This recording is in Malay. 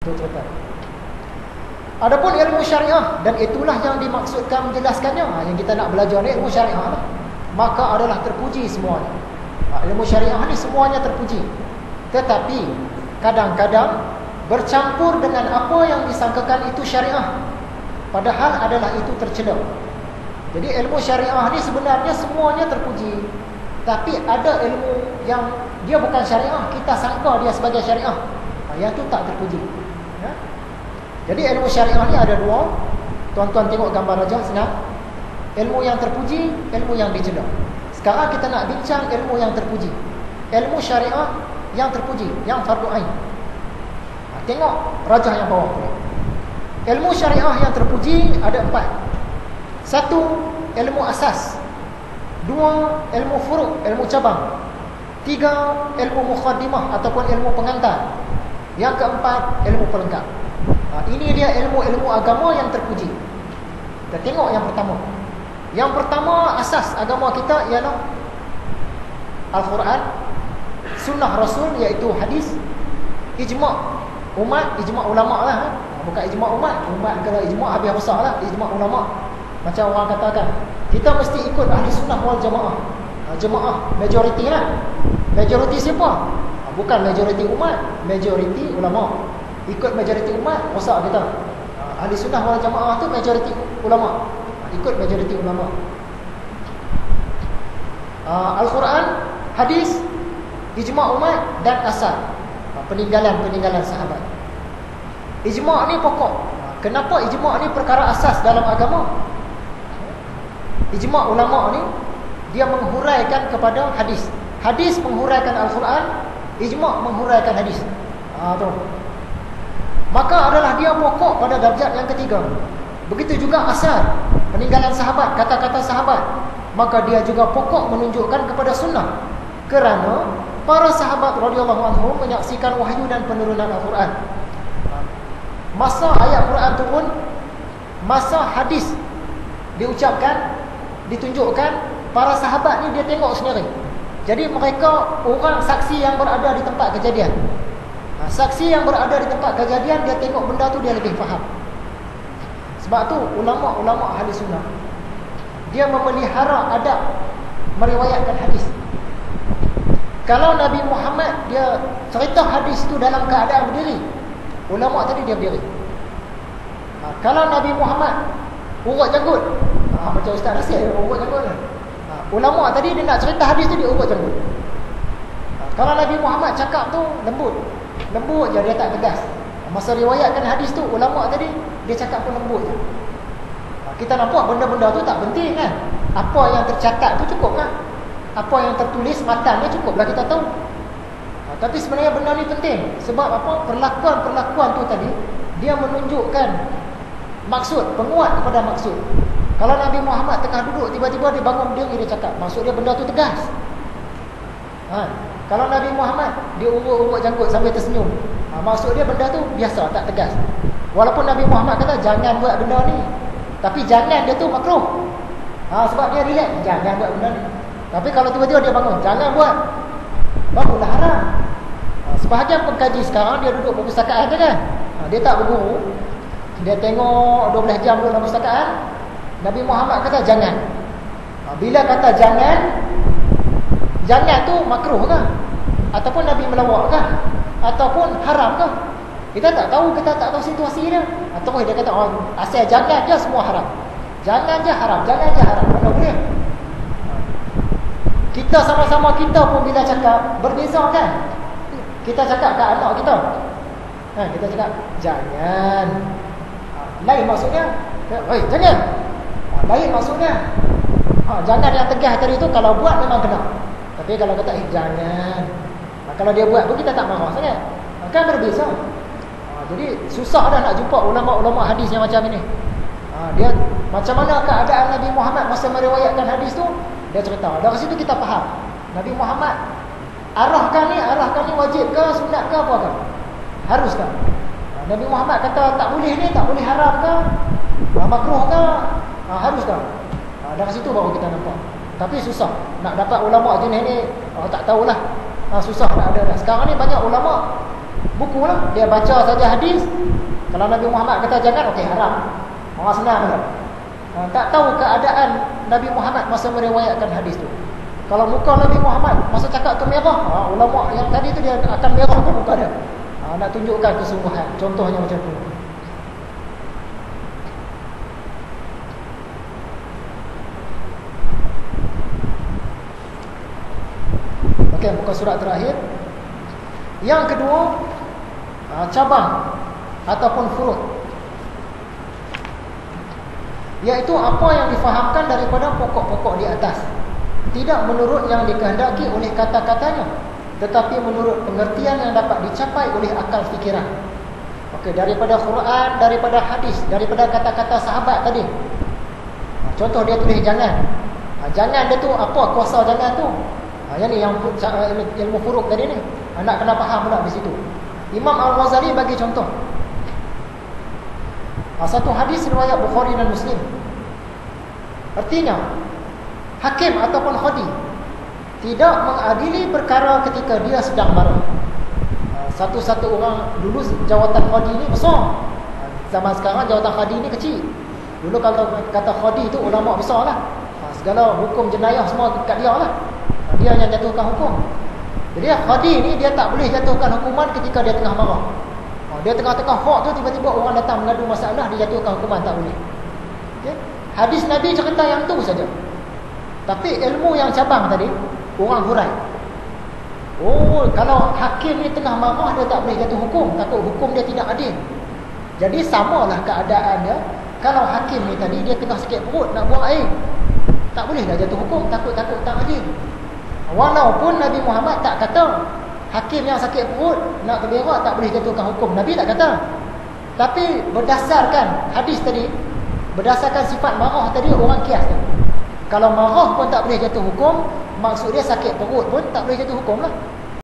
Itu cerita. Adapun ilmu syariah, dan itulah yang dimaksudkan menjelaskannya, yang kita nak belajar ni ilmu syariah lah, maka adalah terpuji semuanya. Ilmu syariah ni semuanya terpuji. Tetapi kadang-kadang bercampur dengan apa yang disangkakan itu syariah, padahal adalah itu tercela. Jadi ilmu syariah ni sebenarnya semuanya terpuji, tapi ada ilmu yang dia bukan syariah, kita sangka dia sebagai syariah, yang tu tak terpuji. Ya? Jadi ilmu syariah ni ada dua. Tuan-tuan tengok gambar aja, senang. Ilmu yang terpuji, ilmu yang dicela. Sekarang kita nak bincang ilmu yang terpuji, ilmu syariah yang terpuji, yang fardu ain. Tengok rajah yang bawah tu. Ilmu syariah yang terpuji ada 4. 1, ilmu asas. 2, ilmu furu', ilmu cabang. 3, ilmu mukhaddimah ataupun ilmu pengantar. Yang keempat, ilmu pelengkap. Ini dia ilmu-ilmu agama yang terpuji. Kita tengok yang pertama. Yang pertama, asas agama kita ialah Al-Quran, sunnah Rasul, iaitu hadis, ijma' umat, ijma' ulama' lah. Bukan ijma' umat. Umat kalau ijma' habis besar lah. Ijma' ulama'. Macam orang katakan, kita mesti ikut ahli sunnah wal jamaah. Jemaah, majoriti lah. Majoriti siapa? Bukan majoriti umat, majoriti ulama'. Ikut majoriti umat, rosak kita. Ahli sunnah wal jamaah tu majoriti ulama'. Ikut majoriti ulama'. Al-Quran, hadis, ijma' umat dan asal, peninggalan-peninggalan sahabat. Ijma' ni pokok. Kenapa ijma' ni perkara asas dalam agama? Ijma' ulama' ni dia menghuraikan kepada hadis. Hadis menghuraikan Al-Quran, ijma' menghuraikan hadis. Tu. Maka adalah dia pokok pada darjat yang ketiga. Begitu juga asal, peninggalan sahabat, kata-kata sahabat. Maka dia juga pokok menunjukkan kepada sunnah. Kerana para sahabat radhiyallahu anhum menyaksikan wahyu dan penurunan Al-Quran. Masa ayat Quran turun, masa hadis diucapkan, ditunjukkan, para sahabat ni dia tengok sendiri. Jadi mereka orang saksi yang berada di tempat kejadian. Saksi yang berada di tempat kejadian, dia tengok benda tu, dia lebih faham. Sebab tu ulama-ulama ahli sunnah, dia memelihara adab meriwayatkan hadis. Kalau Nabi Muhammad dia cerita hadis tu dalam keadaan berdiri, ulama tadi dia berdiri. Kalau Nabi Muhammad urut janggut, macam Ustaz Nasir urut janggut ni, ulama tadi dia nak cerita hadis tu, dia urut janggut. Kalau Nabi Muhammad cakap tu lembut je, dia tak tegas. Masa riwayatkan hadis tu, ulama tadi dia cakap pun lembut je. Kita nampak benda-benda tu tak penting kan. Apa yang tercatat tu cukup kan. Apa yang tertulis matannya cukuplah kita tahu. Tapi sebenarnya benda ni penting. Sebab apa? Perlakuan-perlakuan tu tadi dia menunjukkan maksud, penguat kepada maksud. Kalau Nabi Muhammad tengah duduk, tiba-tiba dia bangun berdiri, dia cakap, maksud dia benda tu tegas. Kalau Nabi Muhammad dia urut-urut janggut sambil tersenyum, maksud dia benda tu biasa, tak tegas. Walaupun Nabi Muhammad kata jangan buat benda ni, tapi jangan dia tu makruh. Sebab dia relax, jangan buat benda ni. Tapi kalau tiba-tiba dia bangun, jangan buat, barulah haram. Sebahagian pengkaji sekarang dia duduk perpustakaan je kan, dia tak berguru, dia tengok 12 jam duduk dalam perpustakaan. Nabi Muhammad kata jangan. Bila kata jangan tu makruh ke? Ataupun Nabi melawak ke? Ataupun haram ke? Kita tak tahu situasi dia. Ataupun dia kata asal jangan je semua haram. Jangan je haram, jangan je haram. Mana boleh? Kita sama-sama kita pun bila cakap berbeza kan? Kita cakap ke anak kita, kita cakap jangan. Lain maksudnya, jangan. Lain maksudnya, jangan yang tegas tadi tu kalau buat memang kena. Tapi kalau kata jangan, kalau dia buat pun kita tak marah sangat. Kan berbeza. Jadi susah dah nak jumpa ulama-ulama hadis yang macam ini. Dia macam mana keadaan Nabi Muhammad masa meriwayatkan hadis tu, dia cerita. Dari situ kita faham Nabi Muhammad arahkan ni wajib ke, sunat ke, apa ke? Harus ke? Nabi Muhammad kata tak boleh ni, tak boleh haram ke, makruh ke, harus ke? Dari situ baru kita nampak. Tapi susah nak dapat ulama jenis ni, tak tahulah. Susah nak ada dah. Sekarang ni banyak ulama buku lah. Dia baca saja hadis. Kalau Nabi Muhammad kata jangan, okey, haram. Orang senang kan. Tak tahu keadaan Nabi Muhammad masa meriwayatkan hadis tu. Kalau muka Nabi Muhammad masa cakap tu merah, ulama yang tadi tu dia akan merah ke muka dia. Nak tunjukkan kesungguhan. Contohnya macam tu. Okey, muka surat terakhir. Yang kedua, cabang ataupun furud, iaitu apa yang difahamkan daripada pokok-pokok di atas, tidak menurut yang dikehendaki oleh kata-katanya, tetapi menurut pengertian yang dapat dicapai oleh akal fikiran. Okey, daripada Quran, daripada hadis, daripada kata-kata sahabat tadi. Contoh dia tulis jangan. Jangan dia tu apa kuasa jangan tu? Yang ni yang ilmu furuk tadi ni. Nak kena faham pula di situ. Imam Al-Ghazali bagi contoh. Satu hadis riwayat Bukhari dan Muslim. Artinya, hakim ataupun qadi tidak mengadili perkara ketika dia sedang marah. Satu-satu orang dulu jawatan qadi ni besar. Zaman sekarang jawatan qadi ni kecil. Dulu kalau kata qadi tu ulama besar lah. Segala hukum jenayah semua dekat dia lah. Dia yang jatuhkan hukum. Jadi qadi ni dia tak boleh jatuhkan hukuman ketika dia tengah marah. Dia tengah-tengah hak tu tiba-tiba orang datang mengadu masalah, dia jatuhkan hukuman, tak boleh. Okay? Hadis Nabi cerita yang tu saja. Tapi ilmu yang cabang tadi orang hurai. Kalau hakim ni tengah marah, dia tak boleh jatuh hukum, takut hukum dia tidak adil. Jadi samalah keadaan dia. Kalau hakim ni tadi dia tengah sakit perut nak buang air, tak boleh dah jatuh hukum, takut-takut tak adil. Walaupun Nabi Muhammad tak kata hakim yang sakit perut nak terberak tak boleh jatuhkan hukum. Nabi tak kata. Tapi berdasarkan hadis tadi, berdasarkan sifat marah tadi, orang kiaskan. Kalau marah pun tak boleh jatuh hukum, maksud dia sakit perut pun tak boleh jatuh hukum lah.